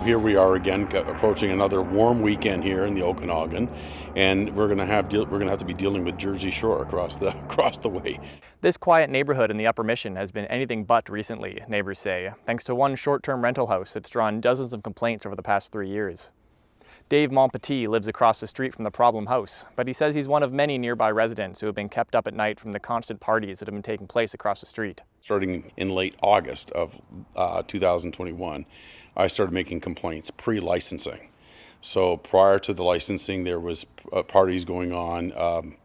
Here we are again, approaching another warm weekend here in the Okanagan, and we're going to have to be dealing with Jersey Shore across the way. This quiet neighborhood in the Upper Mission has been anything but recently, neighbors say, thanks to one short-term rental house that's drawn dozens of complaints over the past 3 years. Dave Montpetit lives across the street from the problem house, but he says he's one of many nearby residents who have been kept up at night from the constant parties that have been taking place across the street. Starting in late August of 2021, I started making complaints pre-licensing. So prior to the licensing, there was parties going on,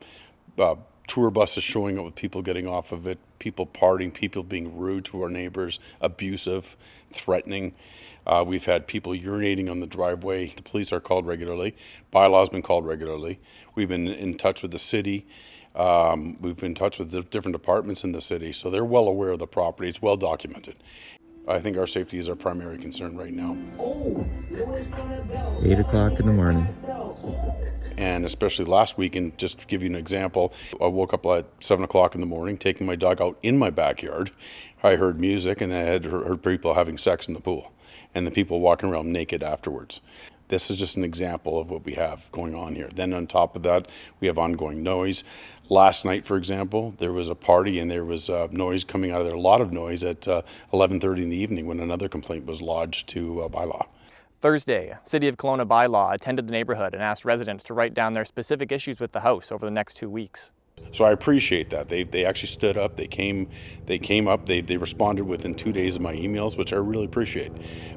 tour buses showing up with people getting off of it, people partying, people being rude to our neighbors, abusive, threatening. We've had people urinating on the driveway. The police are called regularly. Bylaws been called regularly. We've been in touch with the city. We've been in touch with the different departments in the city, so they're well aware of the property. It's well documented. I think our safety is our primary concern right now. 8 o'clock in the morning. And especially last weekend, just to give you an example, I woke up at 7 o'clock in the morning, taking my dog out in my backyard. I heard music, and I had heard people having sex in the pool, and the people walking around naked afterwards. This is just an example of what we have going on here. Then on top of that, we have ongoing noise. Last night, for example, there was a party and there was noise coming out of there, a lot of noise at 11:30 in the evening when another complaint was lodged to bylaw. Thursday, City of Kelowna bylaw attended the neighborhood and asked residents to write down their specific issues with the house over the next 2 weeks. So I appreciate that. They actually stood up, they came up, they responded within 2 days of my emails, which I really appreciate.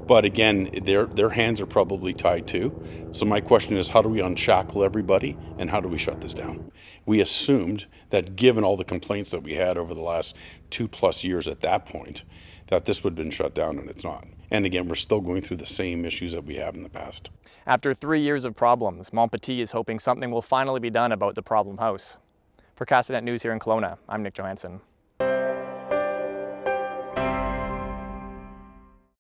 But again, their hands are probably tied too. So my question is, how do we unshackle everybody and how do we shut this down? We assumed that given all the complaints that we had over the last 2+ years at that point, that this would have been shut down, and it's not. And again, we're still going through the same issues that we have in the past. After 3 years of problems, Montpetit is hoping something will finally be done about the problem house. For Castanet News here in Kelowna, I'm Nick Johansson.